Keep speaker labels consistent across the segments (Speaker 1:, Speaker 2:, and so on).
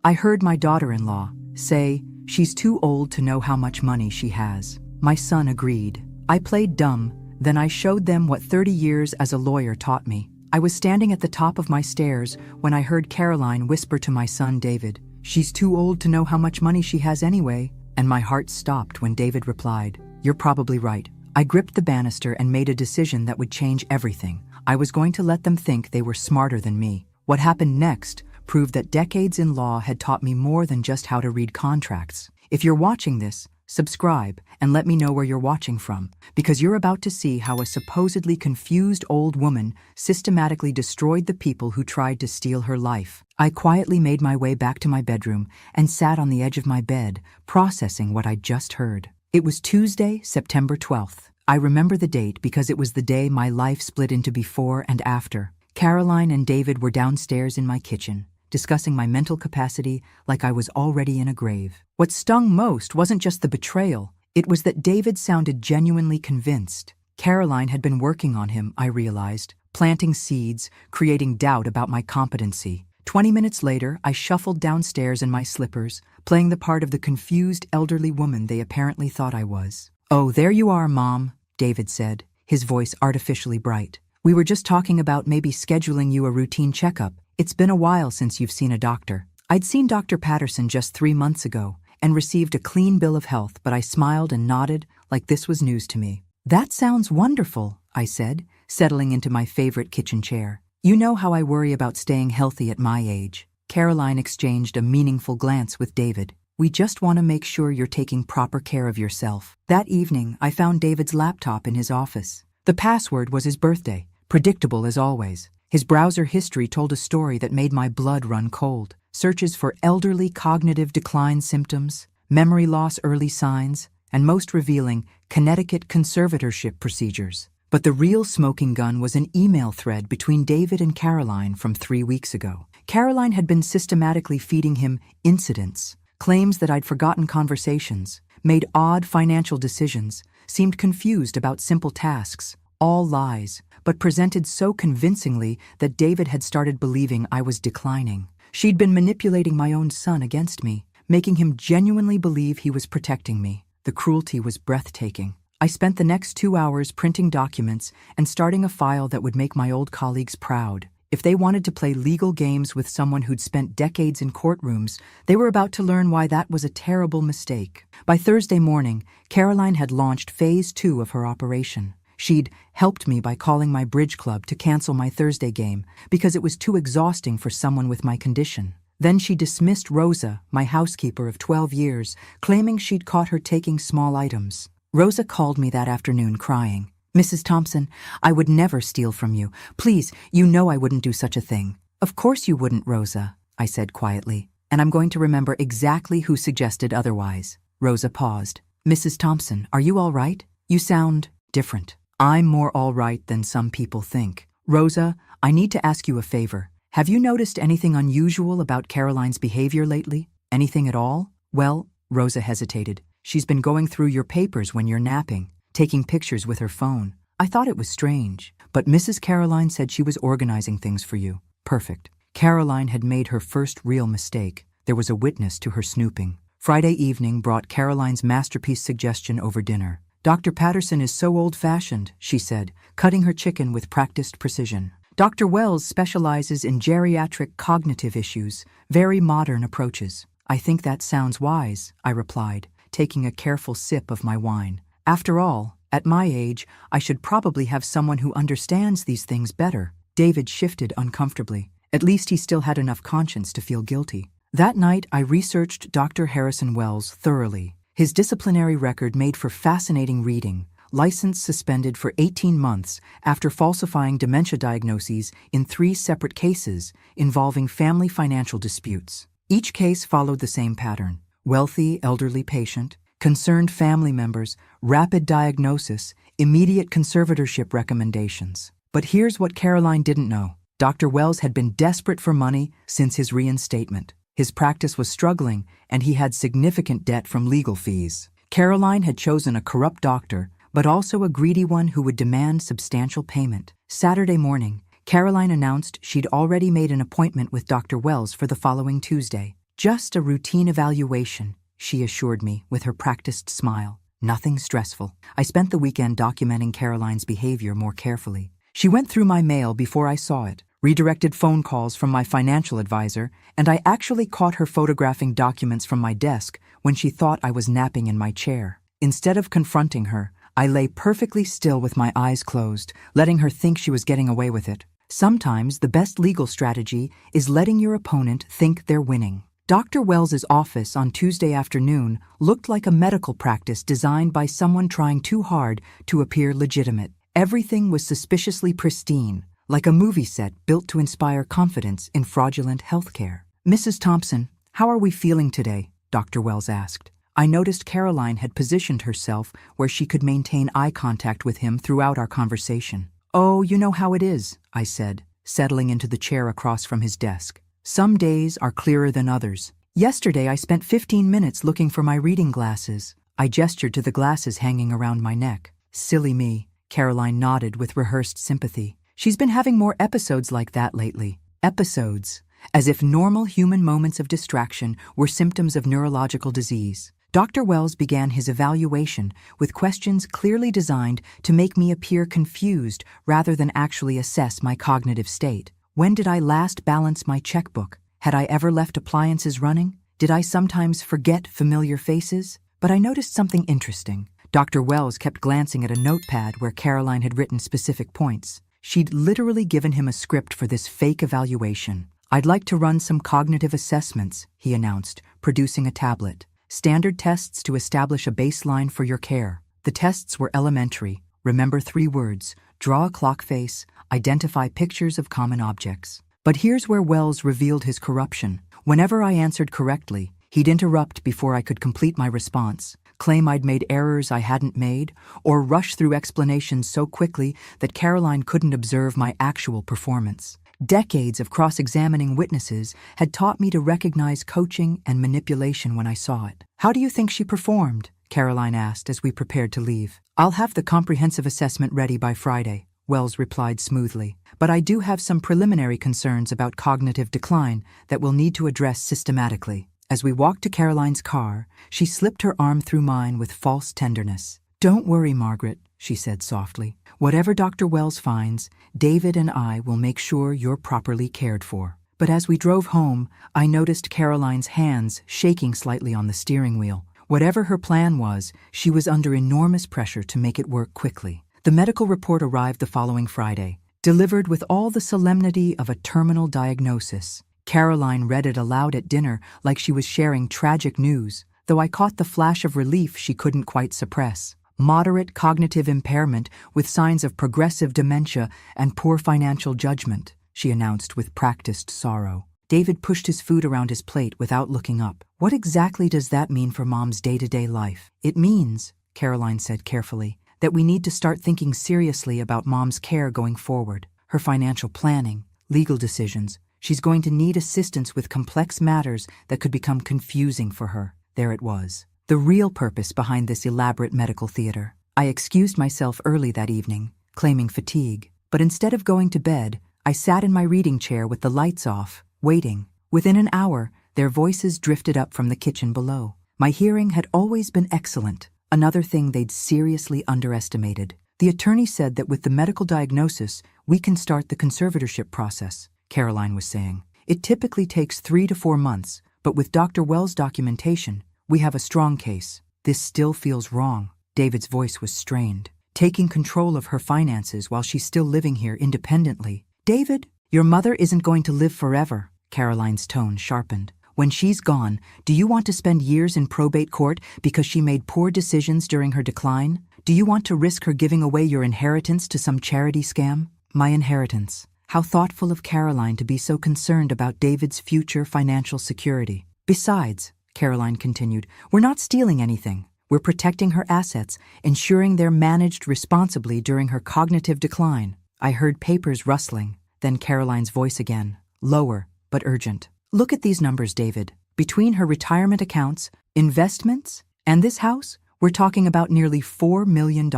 Speaker 1: I heard my daughter-in-law say she's too old to know how much money she has. My son agreed. I played dumb, then I showed them what 30 years as a lawyer taught me. I was standing at the top of my stairs when I heard Caroline whisper to my son David, "She's too old to know how much money she has anyway," and my heart stopped when David replied, "You're probably right." I gripped the banister and made a decision that would change everything. I was going to let them think they were smarter than me. What happened next proved that decades in law had taught me more than just how to read contracts. If you're watching this, subscribe and let me know where you're watching from, because you're about to see how a supposedly confused old woman systematically destroyed the people who tried to steal her life. I quietly made my way back to my bedroom and sat on the edge of my bed, processing what I'd just heard. It was Tuesday, September 12th. I remember the date because it was the day my life split into before and after. Caroline and David were downstairs in my kitchen, discussing my mental capacity like I was already in a grave. What stung most wasn't just the betrayal, it was that David sounded genuinely convinced. Caroline had been working on him, I realized, planting seeds, creating doubt about my competency. 20 minutes later, I shuffled downstairs in my slippers, playing the part of the confused elderly woman they apparently thought I was. "Oh, there you are, Mom," David said, his voice artificially bright. "We were just talking about maybe scheduling you a routine checkup. It's been a while since you've seen a doctor." I'd seen Dr. Patterson just 3 months ago and received a clean bill of health, but I smiled and nodded like this was news to me. "That sounds wonderful," I said, settling into my favorite kitchen chair. "You know how I worry about staying healthy at my age." Caroline exchanged a meaningful glance with David. "We just want to make sure you're taking proper care of yourself." That evening, I found David's laptop in his office. The password was his birthday, predictable as always. His browser history told a story that made my blood run cold. Searches for elderly cognitive decline symptoms, memory loss early signs, and most revealing, Connecticut conservatorship procedures. But the real smoking gun was an email thread between David and Caroline from 3 weeks ago. Caroline had been systematically feeding him incidents, claims that I'd forgotten conversations, made odd financial decisions, seemed confused about simple tasks. All lies, but presented so convincingly that David had started believing I was declining. She'd been manipulating my own son against me, making him genuinely believe he was protecting me. The cruelty was breathtaking. I spent the next 2 hours printing documents and starting a file that would make my old colleagues proud. If they wanted to play legal games with someone who'd spent decades in courtrooms, they were about to learn why that was a terrible mistake. By Thursday morning, Caroline had launched phase 2 of her operation. She'd helped me by calling my bridge club to cancel my Thursday game because it was too exhausting for someone with my condition. Then she dismissed Rosa, my housekeeper of 12 years, claiming she'd caught her taking small items. Rosa called me that afternoon crying. "Mrs. Thompson, I would never steal from you. Please, you know I wouldn't do such a thing." "Of course you wouldn't, Rosa," I said quietly, "and I'm going to remember exactly who suggested otherwise." Rosa paused. "Mrs. Thompson, are you all right? You sound different." "I'm more all right than some people think." "Rosa, I need to ask you a favor. Have you noticed anything unusual about Caroline's behavior lately? Anything at all?" "Well," Rosa hesitated, "she's been going through your papers when you're napping, taking pictures with her phone. I thought it was strange, but Mrs. Caroline said she was organizing things for you." "Perfect." Caroline had made her first real mistake. There was a witness to her snooping. Friday evening brought Caroline's masterpiece suggestion over dinner. "Dr. Patterson is so old-fashioned," she said, cutting her chicken with practiced precision. "Dr. Wells specializes in geriatric cognitive issues, very modern approaches." "I think that sounds wise," I replied, taking a careful sip of my wine. "After all, at my age, I should probably have someone who understands these things better." David shifted uncomfortably. At least he still had enough conscience to feel guilty. That night, I researched Dr. Harrison Wells thoroughly. His disciplinary record made for fascinating reading. License suspended for 18 months after falsifying dementia diagnoses in 3 separate cases involving family financial disputes. Each case followed the same pattern: wealthy, elderly patient, concerned family members, rapid diagnosis, immediate conservatorship recommendations. But here's what Caroline didn't know. Dr. Wells had been desperate for money since his reinstatement. His practice was struggling, and he had significant debt from legal fees. Caroline had chosen a corrupt doctor, but also a greedy one who would demand substantial payment. Saturday morning, Caroline announced she'd already made an appointment with Dr. Wells for the following Tuesday. Just a routine evaluation, she assured me with her practiced smile. Nothing stressful. I spent the weekend documenting Caroline's behavior more carefully. She went through my mail before I saw it, redirected phone calls from my financial advisor, and I actually caught her photographing documents from my desk when she thought I was napping in my chair. Instead of confronting her, I lay perfectly still with my eyes closed, letting her think she was getting away with it. Sometimes the best legal strategy is letting your opponent think they're winning. Dr. Wells's office on Tuesday afternoon looked like a medical practice designed by someone trying too hard to appear legitimate. Everything was suspiciously pristine, like a movie set built to inspire confidence in fraudulent healthcare. "Mrs. Thompson, how are we feeling today?" Dr. Wells asked. I noticed Caroline had positioned herself where she could maintain eye contact with him throughout our conversation. "Oh, you know how it is," I said, settling into the chair across from his desk. "Some days are clearer than others. Yesterday I spent 15 minutes looking for my reading glasses." I gestured to the glasses hanging around my neck. "Silly me," Caroline nodded with rehearsed sympathy. "She's been having more episodes like that lately." Episodes, as if normal human moments of distraction were symptoms of neurological disease. Dr. Wells began his evaluation with questions clearly designed to make me appear confused rather than actually assess my cognitive state. When did I last balance my checkbook? Had I ever left appliances running? Did I sometimes forget familiar faces? But I noticed something interesting. Dr. Wells kept glancing at a notepad where Caroline had written specific points. She'd literally given him a script for this fake evaluation. "I'd like to run some cognitive assessments," he announced, producing a tablet. "Standard tests to establish a baseline for your care." The tests were elementary. Remember 3 words: draw a clock face, identify pictures of common objects. But here's where Wells revealed his corruption. Whenever I answered correctly, he'd interrupt before I could complete my response, claim I'd made errors I hadn't made, or rush through explanations so quickly that Caroline couldn't observe my actual performance. Decades of cross-examining witnesses had taught me to recognize coaching and manipulation when I saw it. "How do you think she performed?" Caroline asked as we prepared to leave. "I'll have the comprehensive assessment ready by Friday," Wells replied smoothly. "But I do have some preliminary concerns about cognitive decline that we'll need to address systematically." As we walked to Caroline's car, she slipped her arm through mine with false tenderness. "Don't worry, Margaret," she said softly. "Whatever Dr. Wells finds, David and I will make sure you're properly cared for." But as we drove home, I noticed Caroline's hands shaking slightly on the steering wheel. Whatever her plan was, she was under enormous pressure to make it work quickly. The medical report arrived the following Friday, delivered with all the solemnity of a terminal diagnosis. Caroline read it aloud at dinner like she was sharing tragic news, though I caught the flash of relief she couldn't quite suppress. "Moderate cognitive impairment with signs of progressive dementia and poor financial judgment," she announced with practiced sorrow. David pushed his food around his plate without looking up. "What exactly does that mean for Mom's day-to-day life?" "It means," Caroline said carefully, "that we need to start thinking seriously about Mom's care going forward. Her financial planning, legal decisions. She's going to need assistance with complex matters that could become confusing for her." There it was. The real purpose behind this elaborate medical theater. I excused myself early that evening, claiming fatigue. But instead of going to bed, I sat in my reading chair with the lights off, waiting. Within an hour, their voices drifted up from the kitchen below. My hearing had always been excellent, another thing they'd seriously underestimated. The attorney said that with the medical diagnosis, we can start the conservatorship process, Caroline was saying. "It typically takes 3 to 4 months, but with Dr. Wells' documentation, we have a strong case." "This still feels wrong." David's voice was strained. "Taking control of her finances while she's still living here independently." "David, your mother isn't going to live forever," Caroline's tone sharpened. "When she's gone, do you want to spend years in probate court because she made poor decisions during her decline? Do you want to risk her giving away your inheritance to some charity scam?" My inheritance. How thoughtful of Caroline to be so concerned about David's future financial security. "Besides," Caroline continued, "we're not stealing anything. We're protecting her assets, ensuring they're managed responsibly during her cognitive decline." I heard papers rustling, then Caroline's voice again, lower but urgent. "Look at these numbers, David. Between her retirement accounts, investments, and this house, we're talking about nearly $4 million.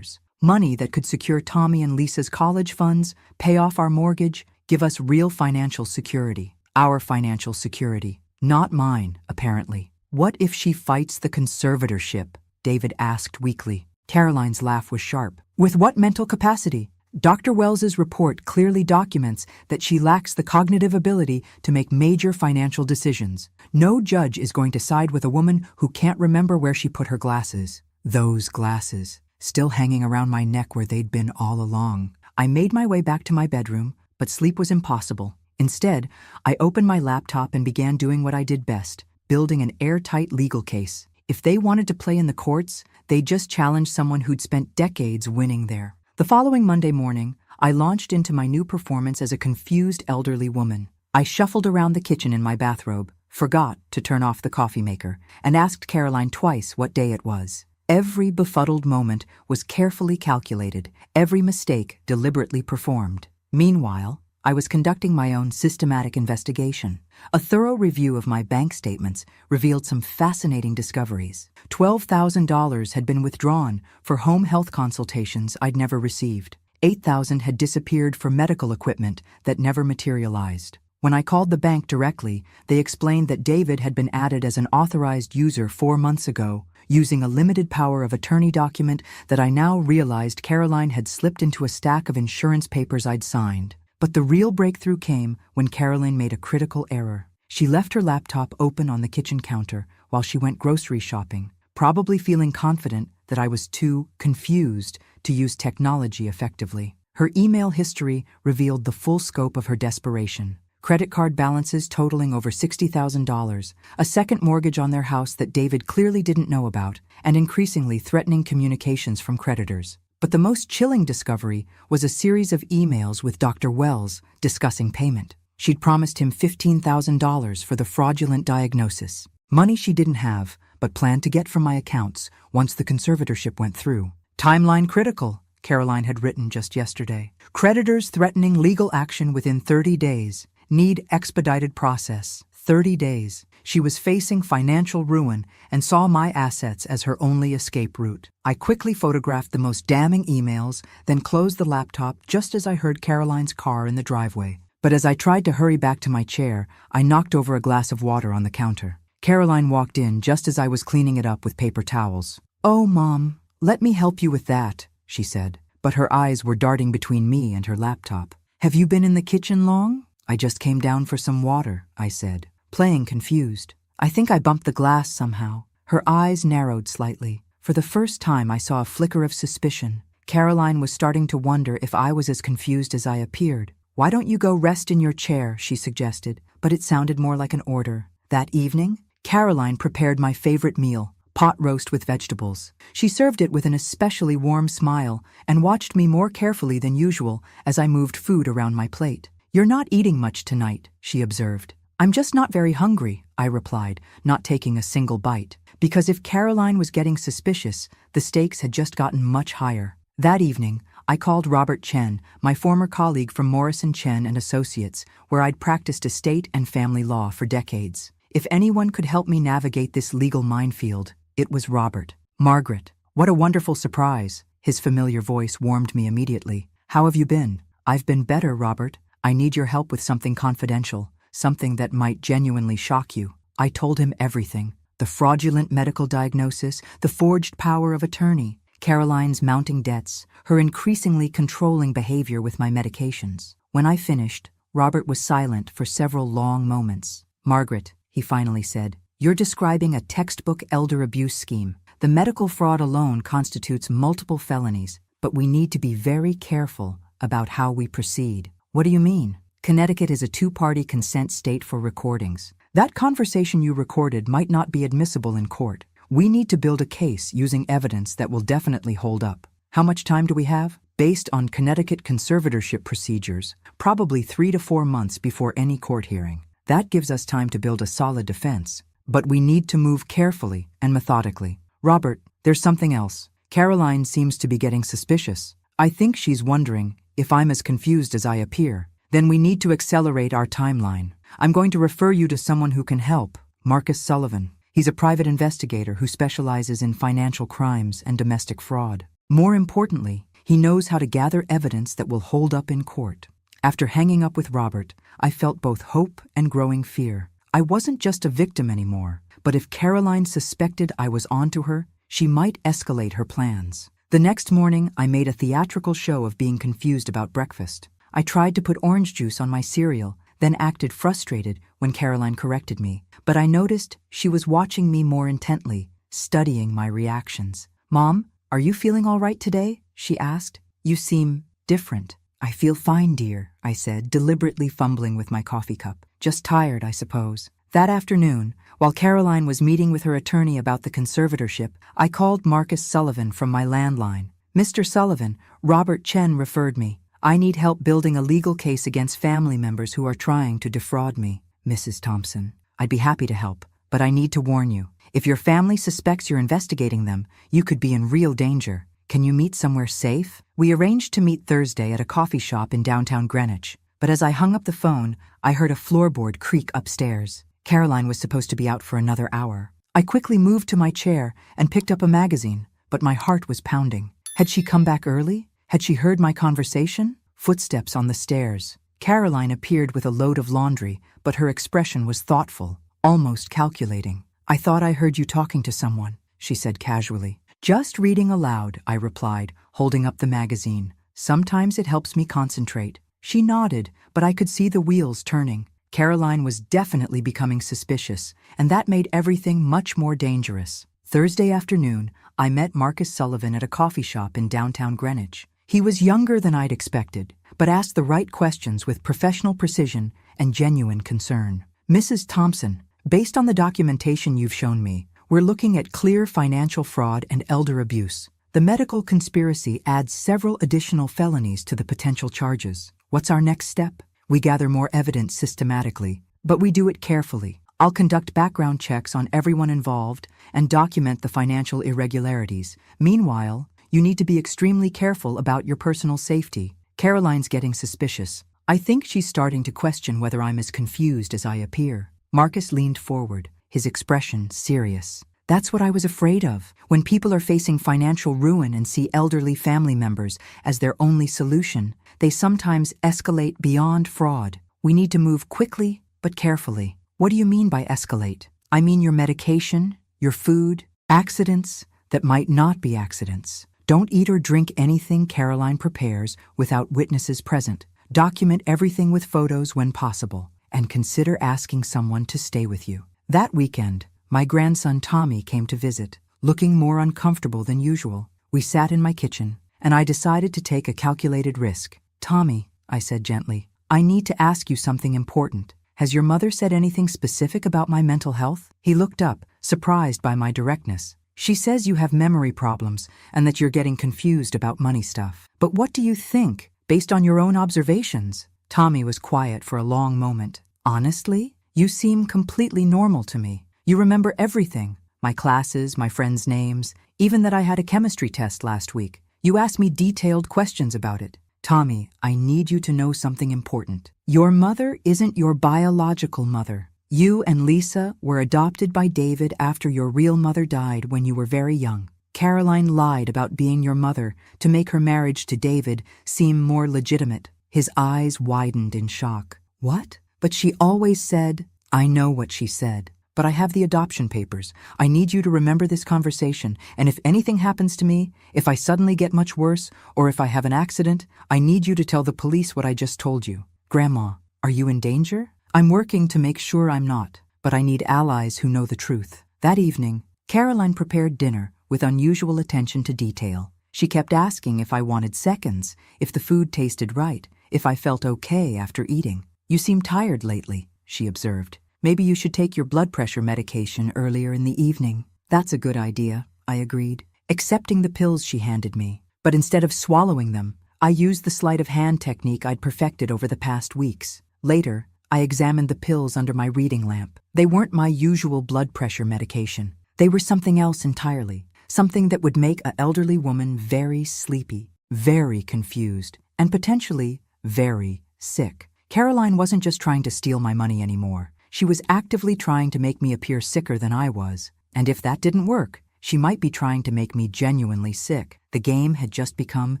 Speaker 1: Money that could secure Tommy and Lisa's college funds, pay off our mortgage, give us real financial security." "Our financial security," Not mine, apparently. What if she fights the conservatorship? David asked weakly. Caroline's laugh was sharp. With what mental capacity? Dr. Wells's report clearly documents that she lacks the cognitive ability to make major financial decisions. No judge is going to side with a woman who can't remember where she put her glasses. Those glasses, still hanging around my neck where they'd been all along. I made my way back to my bedroom, but sleep was impossible. Instead, I opened my laptop and began doing what I did best, building an airtight legal case. If they wanted to play in the courts, they'd just challenge someone who'd spent decades winning there. The following Monday morning, I launched into my new performance as a confused elderly woman. I shuffled around the kitchen in my bathrobe, forgot to turn off the coffee maker, and asked Caroline twice what day it was. Every befuddled moment was carefully calculated, every mistake deliberately performed. Meanwhile, I was conducting my own systematic investigation. A thorough review of my bank statements revealed some fascinating discoveries. $12,000 had been withdrawn for home health consultations I'd never received. $8,000 had disappeared for medical equipment that never materialized. When I called the bank directly, they explained that David had been added as an authorized user 4 months ago, using a limited power of attorney document that I now realized Caroline had slipped into a stack of insurance papers I'd signed. But the real breakthrough came when Caroline made a critical error. She left her laptop open on the kitchen counter while she went grocery shopping, probably feeling confident that I was too confused to use technology effectively. Her email history revealed the full scope of her desperation. Credit card balances totaling over $60,000, a second mortgage on their house that David clearly didn't know about, and increasingly threatening communications from creditors. But the most chilling discovery was a series of emails with Dr. Wells discussing payment. She'd promised him $15,000 for the fraudulent diagnosis, money she didn't have but planned to get from my accounts once the conservatorship went through. Timeline critical, Caroline had written just yesterday. Creditors threatening legal action within 30 days. Need expedited process. 30 days. She was facing financial ruin and saw my assets as her only escape route. I quickly photographed the most damning emails, then closed the laptop just as I heard Caroline's car in the driveway. But as I tried to hurry back to my chair, I knocked over a glass of water on the counter. Caroline walked in just as I was cleaning it up with paper towels. "Oh, Mom, let me help you with that," she said, but her eyes were darting between me and her laptop. "Have you been in the kitchen long?" "I just came down for some water," I said, playing confused. "I think I bumped the glass somehow." Her eyes narrowed slightly. For the first time, I saw a flicker of suspicion. Caroline was starting to wonder if I was as confused as I appeared. "Why don't you go rest in your chair?" she suggested, but it sounded more like an order. That evening, Caroline prepared my favorite meal, pot roast with vegetables. She served it with an especially warm smile and watched me more carefully than usual as I moved food around my plate. "You're not eating much tonight," she observed. "I'm just not very hungry," I replied, not taking a single bite. Because if Caroline was getting suspicious, the stakes had just gotten much higher. That evening, I called Robert Chen, my former colleague from Morrison Chen and Associates, where I'd practiced estate and family law for decades. If anyone could help me navigate this legal minefield, it was Robert. "Margaret, what a wonderful surprise." His familiar voice warmed me immediately. "How have you been?" "I've been better, Robert. I need your help with something confidential, something that might genuinely shock you." I told him everything. The fraudulent medical diagnosis, the forged power of attorney, Caroline's mounting debts, her increasingly controlling behavior with my medications. When I finished, Robert was silent for several long moments. "Margaret," he finally said, "you're describing a textbook elder abuse scheme. The medical fraud alone constitutes multiple felonies, but we need to be very careful about how we proceed." "What do you mean?" "Connecticut is a two-party consent state for recordings. That conversation you recorded might not be admissible in court. We need to build a case using evidence that will definitely hold up." "How much time do we have?" "Based on Connecticut conservatorship procedures, probably 3 to 4 months before any court hearing. That gives us time to build a solid defense. But we need to move carefully and methodically." "Robert, there's something else. Caroline seems to be getting suspicious. I think she's wondering if I'm as confused as I appear. Then we need to accelerate our timeline. I'm going to refer you to someone who can help, Marcus Sullivan. He's a private investigator who specializes in financial crimes and domestic fraud. More importantly, he knows how to gather evidence that will hold up in court." After hanging up with Robert, I felt both hope and growing fear. I wasn't just a victim anymore, but if Caroline suspected I was onto her, she might escalate her plans. The next morning, I made a theatrical show of being confused about breakfast. I tried to put orange juice on my cereal, then acted frustrated when Caroline corrected me. But I noticed she was watching me more intently, studying my reactions. "Mom, are you feeling all right today?" she asked. "You seem different." "I feel fine, dear," I said, deliberately fumbling with my coffee cup. "Just tired, I suppose." That afternoon, while Caroline was meeting with her attorney about the conservatorship, I called Marcus Sullivan from my landline. "Mr. Sullivan, Robert Chen referred me. I need help building a legal case against family members who are trying to defraud me." "Mrs. Thompson, I'd be happy to help, but I need to warn you. If your family suspects you're investigating them, you could be in real danger. Can you meet somewhere safe?" We arranged to meet Thursday at a coffee shop in downtown Greenwich, but as I hung up the phone, I heard a floorboard creak upstairs. Caroline was supposed to be out for another hour. I quickly moved to my chair and picked up a magazine, but my heart was pounding. Had she come back early? Had she heard my conversation? Footsteps on the stairs. Caroline appeared with a load of laundry, but her expression was thoughtful, almost calculating. "I thought I heard you talking to someone," she said casually. "Just reading aloud," I replied, holding up the magazine. "Sometimes it helps me concentrate." She nodded, but I could see the wheels turning. Caroline was definitely becoming suspicious, and that made everything much more dangerous. Thursday afternoon, I met Marcus Sullivan at a coffee shop in downtown Greenwich. He was younger than I'd expected, but asked the right questions with professional precision and genuine concern. "Mrs. Thompson, based on the documentation you've shown me, we're looking at clear financial fraud and elder abuse. The medical conspiracy adds several additional felonies to the potential charges. What's our next step?" "We gather more evidence systematically, but we do it carefully. I'll conduct background checks on everyone involved and document the financial irregularities. Meanwhile, you need to be extremely careful about your personal safety." Caroline's getting suspicious. I think she's starting to question whether I'm as confused as I appear. Marcus leaned forward, his expression serious. "That's what I was afraid of. When people are facing financial ruin and see elderly family members as their only solution, they sometimes escalate beyond fraud. We need to move quickly but carefully." "What do you mean by escalate?" "I mean your medication, your food, accidents that might not be accidents. Don't eat or drink anything Caroline prepares without witnesses present. Document everything with photos when possible, and consider asking someone to stay with you." That weekend, my grandson Tommy came to visit, looking more uncomfortable than usual. We sat in my kitchen, and I decided to take a calculated risk. "Tommy," I said gently, "I need to ask you something important. Has your mother said anything specific about my mental health?" He looked up, surprised by my directness. "She says you have memory problems and that you're getting confused about money stuff. But what do you think, based on your own observations?" Tommy was quiet for a long moment. "Honestly, you seem completely normal to me. You remember everything, my classes, my friends' names, even that I had a chemistry test last week. You asked me detailed questions about it." "Tommy, I need you to know something important. Your mother isn't your biological mother. You and Lisa were adopted by David after your real mother died when you were very young. Caroline lied about being your mother to make her marriage to David seem more legitimate." His eyes widened in shock. "What? But she always said—" "I know what she said. But I have the adoption papers. I need you to remember this conversation, and if anything happens to me, if I suddenly get much worse, or if I have an accident, I need you to tell the police what I just told you." "Grandma, are you in danger?" "I'm working to make sure I'm not, but I need allies who know the truth." That evening, Caroline prepared dinner with unusual attention to detail. She kept asking if I wanted seconds, if the food tasted right, if I felt okay after eating. "You seem tired lately," she observed. "Maybe you should take your blood pressure medication earlier in the evening." "That's a good idea," I agreed, accepting the pills she handed me. But instead of swallowing them, I used the sleight of hand technique I'd perfected over the past weeks. Later, I examined the pills under my reading lamp. They weren't my usual blood pressure medication. They were something else entirely, something that would make an elderly woman very sleepy, very confused, and potentially very sick. Caroline wasn't just trying to steal my money anymore. She was actively trying to make me appear sicker than I was. And if that didn't work, she might be trying to make me genuinely sick. The game had just become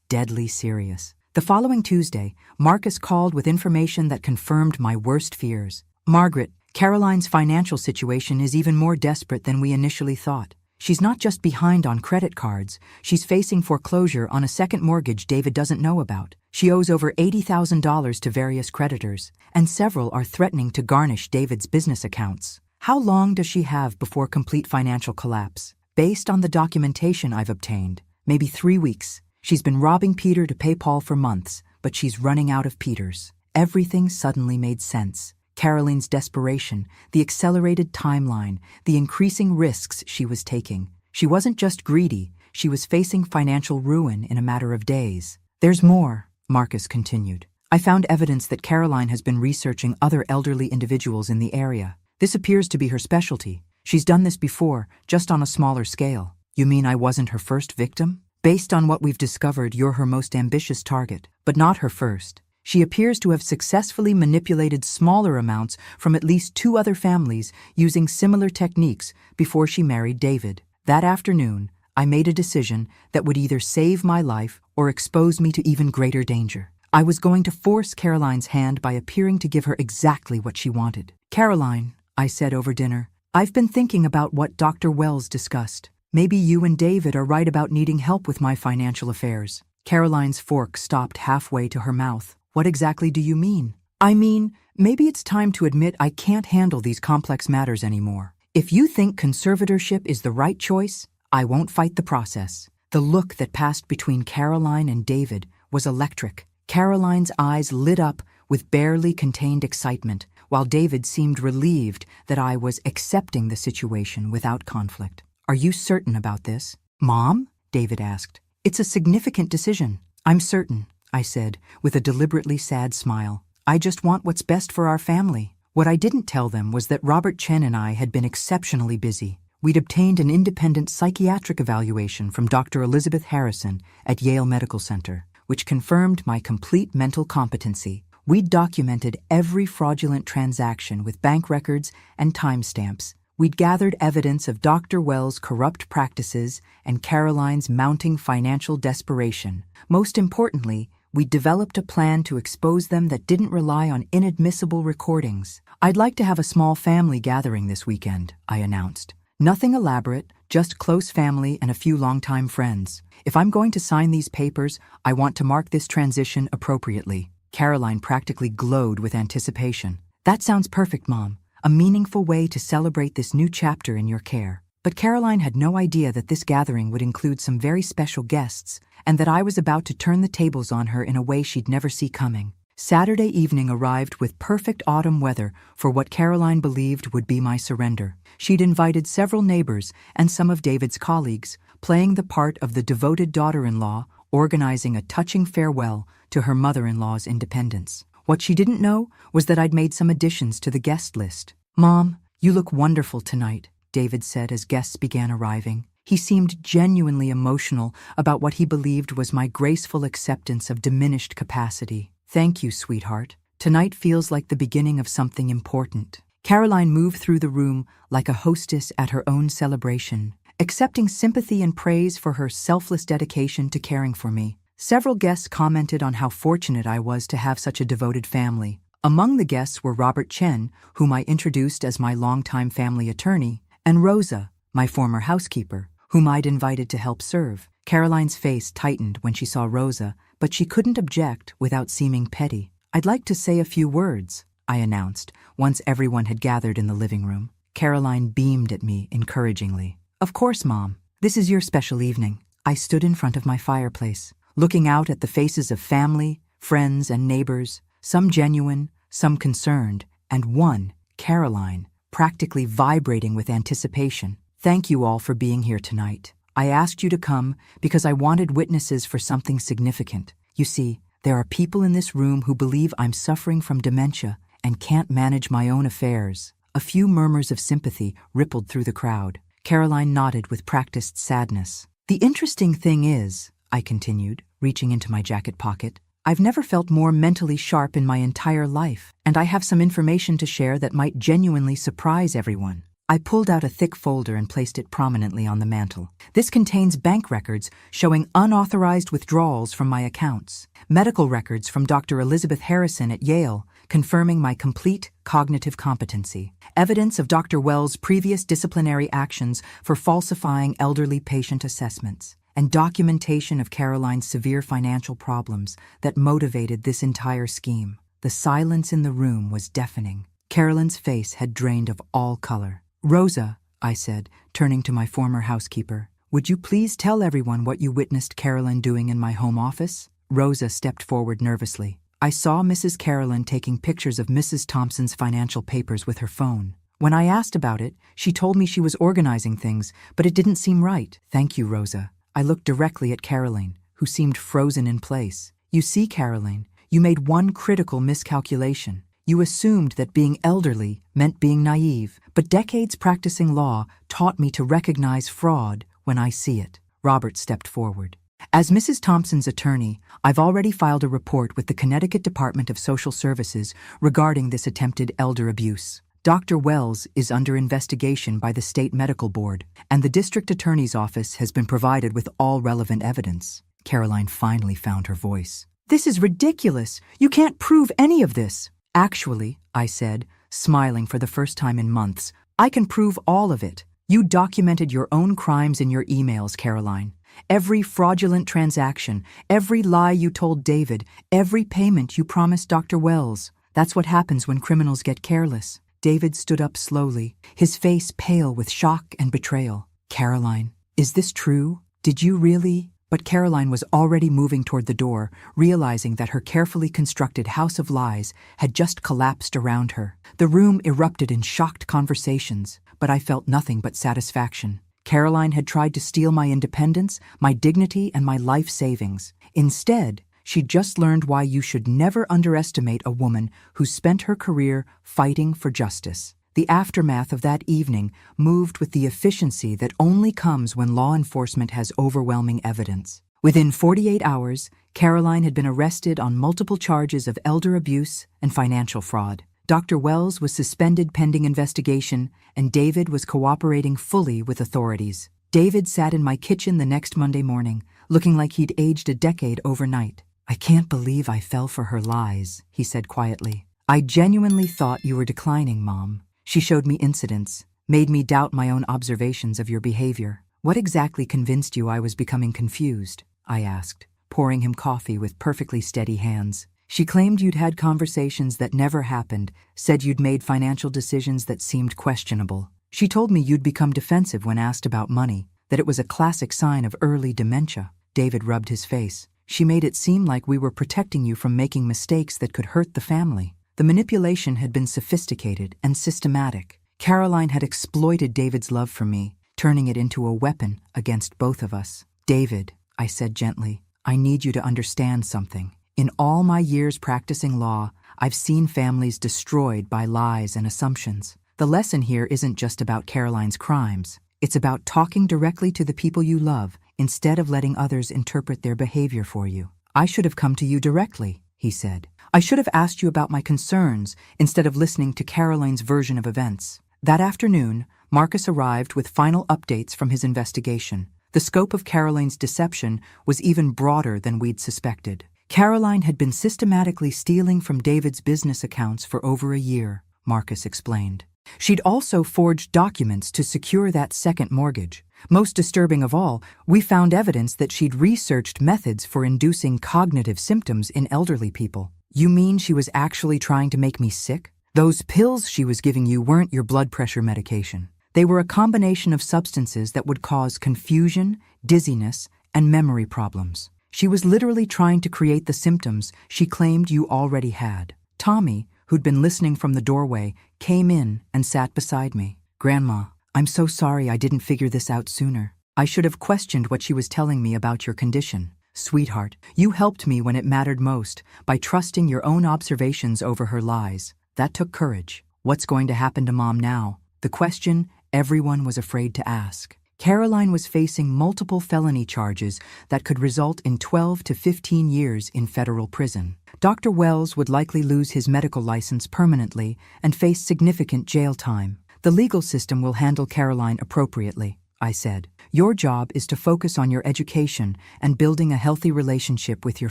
Speaker 1: deadly serious. The following Tuesday, Marcus called with information that confirmed my worst fears. "Margaret, Caroline's financial situation is even more desperate than we initially thought. She's not just behind on credit cards, she's facing foreclosure on a second mortgage David doesn't know about. She owes over $80,000 to various creditors, and several are threatening to garnish David's business accounts. How long does she have before complete financial collapse? Based on the documentation I've obtained, maybe 3 weeks. She's been robbing Peter to pay Paul for months, but she's running out of Peters. Everything suddenly made sense. Caroline's desperation, the accelerated timeline, the increasing risks she was taking. She wasn't just greedy, she was facing financial ruin in a matter of days. There's more, Marcus continued. I found evidence that Caroline has been researching other elderly individuals in the area. This appears to be her specialty. She's done this before, just on a smaller scale. You mean I wasn't her first victim? Based on what we've discovered, you're her most ambitious target, but not her first. She appears to have successfully manipulated smaller amounts from at least 2 other families using similar techniques before she married David. That afternoon, I made a decision that would either save my life or expose me to even greater danger. I was going to force Caroline's hand by appearing to give her exactly what she wanted. Caroline, I said over dinner, I've been thinking about what Dr. Wells discussed. Maybe you and David are right about needing help with my financial affairs. Caroline's fork stopped halfway to her mouth. What exactly do you mean? I mean, maybe it's time to admit I can't handle these complex matters anymore. If you think conservatorship is the right choice, I won't fight the process. The look that passed between Caroline and David was electric. Caroline's eyes lit up with barely contained excitement, while David seemed relieved that I was accepting the situation without conflict. Are you certain about this? Mom? David asked. It's a significant decision. I'm certain, I said, with a deliberately sad smile. I just want what's best for our family. What I didn't tell them was that Robert Chen and I had been exceptionally busy. We'd obtained an independent psychiatric evaluation from Dr. Elizabeth Harrison at Yale Medical Center, which confirmed my complete mental competency. We'd documented every fraudulent transaction with bank records and timestamps. We'd gathered evidence of Dr. Wells' corrupt practices and Caroline's mounting financial desperation. Most importantly, we'd developed a plan to expose them that didn't rely on inadmissible recordings. I'd like to have a small family gathering this weekend, I announced. Nothing elaborate, just close family and a few longtime friends. If I'm going to sign these papers, I want to mark this transition appropriately. Caroline practically glowed with anticipation. That sounds perfect, Mom. A meaningful way to celebrate this new chapter in your care. But Caroline had no idea that this gathering would include some very special guests, and that I was about to turn the tables on her in a way she'd never see coming. Saturday evening arrived with perfect autumn weather for what Caroline believed would be my surrender. She'd invited several neighbors and some of David's colleagues, playing the part of the devoted daughter-in-law, organizing a touching farewell to her mother-in-law's independence. What she didn't know was that I'd made some additions to the guest list. Mom, you look wonderful tonight, David said as guests began arriving. He seemed genuinely emotional about what he believed was my graceful acceptance of diminished capacity. Thank you, sweetheart. Tonight feels like the beginning of something important. Caroline moved through the room like a hostess at her own celebration, accepting sympathy and praise for her selfless dedication to caring for me. Several guests commented on how fortunate I was to have such a devoted family. Among the guests were Robert Chen, whom I introduced as my longtime family attorney, and Rosa, my former housekeeper, whom I'd invited to help serve. Caroline's face tightened when she saw Rosa, but she couldn't object without seeming petty. I'd like to say a few words, I announced, once everyone had gathered in the living room. Caroline beamed at me encouragingly. Of course, Mom. This is your special evening. I stood in front of my fireplace, looking out at the faces of family, friends, and neighbors, some genuine, some concerned, and one, Caroline, practically vibrating with anticipation. Thank you all for being here tonight. I asked you to come because I wanted witnesses for something significant. You see, there are people in this room who believe I'm suffering from dementia and can't manage my own affairs. A few murmurs of sympathy rippled through the crowd. Caroline nodded with practiced sadness. The interesting thing is, I continued, reaching into my jacket pocket, I've never felt more mentally sharp in my entire life, and I have some information to share that might genuinely surprise everyone. I pulled out a thick folder and placed it prominently on the mantel. This contains bank records showing unauthorized withdrawals from my accounts, medical records from Dr. Elizabeth Harrison at Yale confirming my complete cognitive competency. Evidence of Dr. Wells' previous disciplinary actions for falsifying elderly patient assessments, and documentation of Caroline's severe financial problems that motivated this entire scheme. The silence in the room was deafening. Caroline's face had drained of all color. "Rosa," I said, turning to my former housekeeper, "would you please tell everyone what you witnessed Caroline doing in my home office?" Rosa stepped forward nervously. "I saw Mrs. Caroline taking pictures of Mrs. Thompson's financial papers with her phone. When I asked about it, she told me she was organizing things, but it didn't seem right." "Thank you, Rosa." I looked directly at Caroline, who seemed frozen in place. "You see, Caroline, you made one critical miscalculation. You assumed that being elderly meant being naive, but decades practicing law taught me to recognize fraud when I see it." Robert stepped forward. "As Mrs. Thompson's attorney, I've already filed a report with the Connecticut Department of Social Services regarding this attempted elder abuse. Dr. Wells is under investigation by the State Medical Board, and the District Attorney's Office has been provided with all relevant evidence." Caroline finally found her voice. "This is ridiculous. You can't prove any of this." "Actually," I said, smiling for the first time in months, "I can prove all of it. You documented your own crimes in your emails, Caroline. Every fraudulent transaction, every lie you told David, every payment you promised Dr. Wells. That's what happens when criminals get careless." David stood up slowly, his face pale with shock and betrayal. "Caroline, is this true? Did you really?" But Caroline was already moving toward the door, realizing that her carefully constructed house of lies had just collapsed around her. The room erupted in shocked conversations, but I felt nothing but satisfaction. Caroline had tried to steal my independence, my dignity, and my life savings. Instead, she'd just learned why you should never underestimate a woman who spent her career fighting for justice. The aftermath of that evening moved with the efficiency that only comes when law enforcement has overwhelming evidence. Within 48 hours, Caroline had been arrested on multiple charges of elder abuse and financial fraud. Dr. Wells was suspended pending investigation, and David was cooperating fully with authorities. David sat in my kitchen the next Monday morning, looking like he'd aged a decade overnight. "I can't believe I fell for her lies," he said quietly. "I genuinely thought you were declining, Mom. She showed me incidents, made me doubt my own observations of your behavior." "What exactly convinced you I was becoming confused?" I asked, pouring him coffee with perfectly steady hands. "She claimed you'd had conversations that never happened, said you'd made financial decisions that seemed questionable. She told me you'd become defensive when asked about money, that it was a classic sign of early dementia." David rubbed his face. "She made it seem like we were protecting you from making mistakes that could hurt the family." The manipulation had been sophisticated and systematic. Caroline had exploited David's love for me, turning it into a weapon against both of us. "David," I said gently, "I need you to understand something. In all my years practicing law, I've seen families destroyed by lies and assumptions. The lesson here isn't just about Caroline's crimes. It's about talking directly to the people you love instead of letting others interpret their behavior for you." "I should have come to you directly," he said. "I should have asked you about my concerns instead of listening to Caroline's version of events." That afternoon, Marcus arrived with final updates from his investigation. The scope of Caroline's deception was even broader than we'd suspected. Caroline had been systematically stealing from David's business accounts for over a year, Marcus explained. She'd also forged documents to secure that second mortgage. Most disturbing of all, we found evidence that she'd researched methods for inducing cognitive symptoms in elderly people. "You mean she was actually trying to make me sick? Those pills she was giving you weren't your blood pressure medication. They were a combination of substances that would cause confusion, dizziness, and memory problems. She was literally trying to create the symptoms she claimed you already had." Tommy, who'd been listening from the doorway, came in and sat beside me. "Grandma, I'm so sorry I didn't figure this out sooner. I should have questioned what she was telling me about your condition. Sweetheart, you helped me when it mattered most by trusting your own observations over her lies. That took courage. What's going to happen to Mom now?" The question everyone was afraid to ask. Caroline was facing multiple felony charges that could result in 12 to 15 years in federal prison. Dr. Wells would likely lose his medical license permanently and face significant jail time. "The legal system will handle Caroline appropriately," I said. "Your job is to focus on your education and building a healthy relationship with your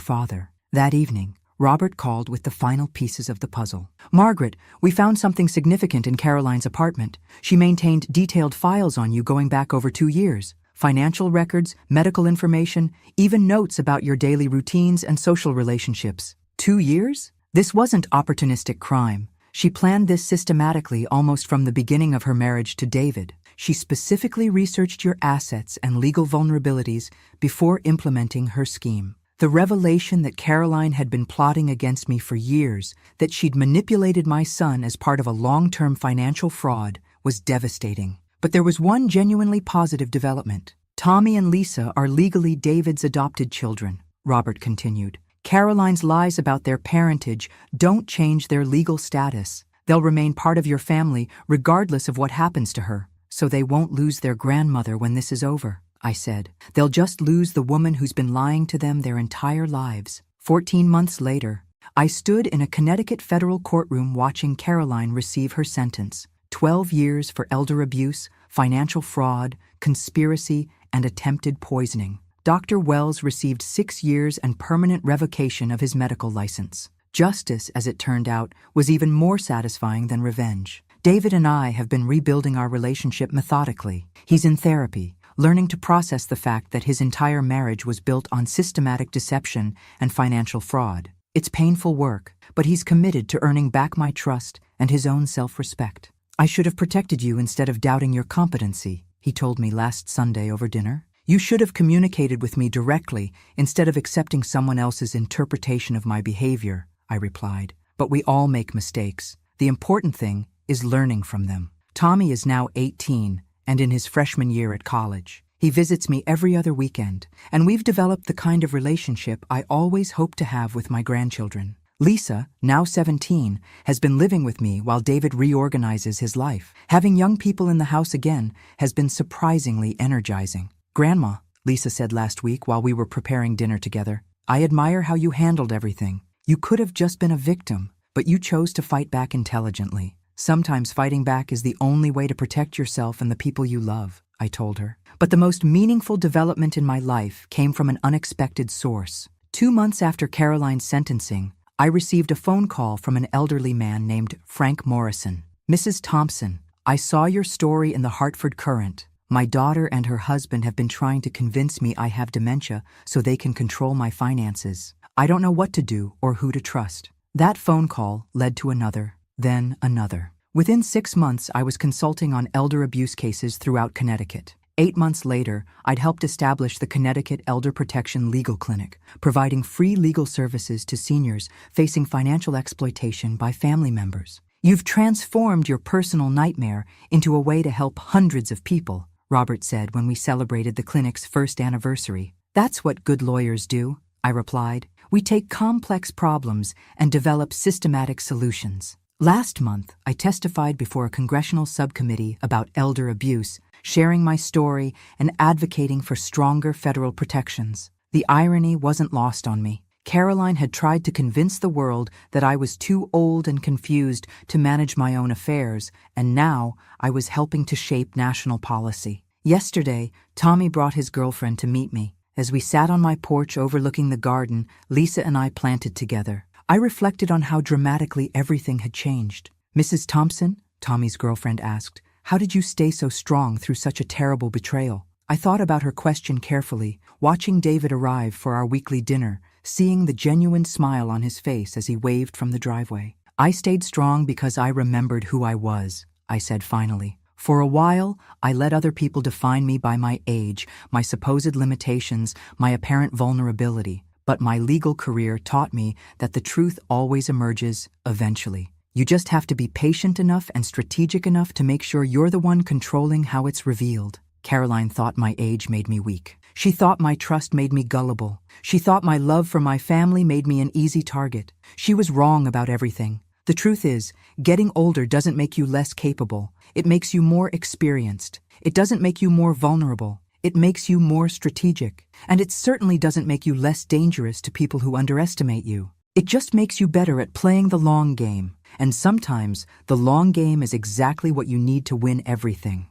Speaker 1: father." That evening, Robert called with the final pieces of the puzzle. "Margaret, we found something significant in Caroline's apartment. She maintained detailed files on you going back over 2 years. Financial records, medical information, even notes about your daily routines and social relationships. 2 years? This wasn't opportunistic crime. She planned this systematically almost from the beginning of her marriage to David. She specifically researched your assets and legal vulnerabilities before implementing her scheme. The revelation that Caroline had been plotting against me for years, that she'd manipulated my son as part of a long-term financial fraud, was devastating. But there was one genuinely positive development. Tommy and Lisa are legally David's adopted children," Robert continued. "Caroline's lies about their parentage don't change their legal status. They'll remain part of your family regardless of what happens to her, so they won't lose their grandmother when this is over," I said. "They'll just lose the woman who's been lying to them their entire lives." 14 months later, I stood in a Connecticut federal courtroom watching Caroline receive her sentence. 12 years for elder abuse, financial fraud, conspiracy, and attempted poisoning. Dr. Wells received 6 years and permanent revocation of his medical license. Justice, as it turned out, was even more satisfying than revenge. David and I have been rebuilding our relationship methodically. He's in therapy, learning to process the fact that his entire marriage was built on systematic deception and financial fraud. It's painful work, but he's committed to earning back my trust and his own self-respect. "I should have protected you instead of doubting your competency," he told me last Sunday over dinner. "You should have communicated with me directly instead of accepting someone else's interpretation of my behavior," I replied. "But we all make mistakes. The important thing is learning from them." Tommy is now 18 and in his freshman year at college. He visits me every other weekend, and we've developed the kind of relationship I always hoped to have with my grandchildren. Lisa, now 17, has been living with me while David reorganizes his life. Having young people in the house again has been surprisingly energizing. "Grandma," Lisa said last week while we were preparing dinner together, "I admire how you handled everything. You could have just been a victim, but you chose to fight back intelligently. Sometimes fighting back is the only way to protect yourself and the people you love," I told her. But the most meaningful development in my life came from an unexpected source. 2 months after Caroline's sentencing, I received a phone call from an elderly man named Frank Morrison. "Mrs. Thompson, I saw your story in the Hartford Courant. My daughter and her husband have been trying to convince me I have dementia so they can control my finances. I don't know what to do or who to trust." That phone call led to another, then another. Within 6 months, I was consulting on elder abuse cases throughout Connecticut. 8 months later, I'd helped establish the Connecticut Elder Protection Legal Clinic, providing free legal services to seniors facing financial exploitation by family members. "You've transformed your personal nightmare into a way to help hundreds of people," Robert said when we celebrated the clinic's first anniversary. "That's what good lawyers do," I replied. "We take complex problems and develop systematic solutions." Last month, I testified before a congressional subcommittee about elder abuse, sharing my story and advocating for stronger federal protections. The irony wasn't lost on me. Caroline had tried to convince the world that I was too old and confused to manage my own affairs, and now I was helping to shape national policy. Yesterday, Tommy brought his girlfriend to meet me. As we sat on my porch overlooking the garden Lisa and I planted together, I reflected on how dramatically everything had changed. "Mrs. Thompson," Tommy's girlfriend asked, "how did you stay so strong through such a terrible betrayal?" I thought about her question carefully, watching David arrive for our weekly dinner, seeing the genuine smile on his face as he waved from the driveway. "I stayed strong because I remembered who I was," I said finally. "For a while, I let other people define me by my age, my supposed limitations, my apparent vulnerability. But my legal career taught me that the truth always emerges eventually. You just have to be patient enough and strategic enough to make sure you're the one controlling how it's revealed." Caroline thought my age made me weak. She thought my trust made me gullible. She thought my love for my family made me an easy target. She was wrong about everything. The truth is, getting older doesn't make you less capable. It makes you more experienced. It doesn't make you more vulnerable. It makes you more strategic. And it certainly doesn't make you less dangerous to people who underestimate you. It just makes you better at playing the long game. And sometimes, the long game is exactly what you need to win everything.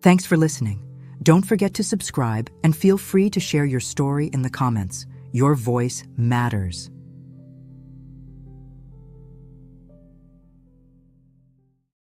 Speaker 1: Thanks for listening. Don't forget to subscribe and feel free to share your story in the comments. Your voice matters.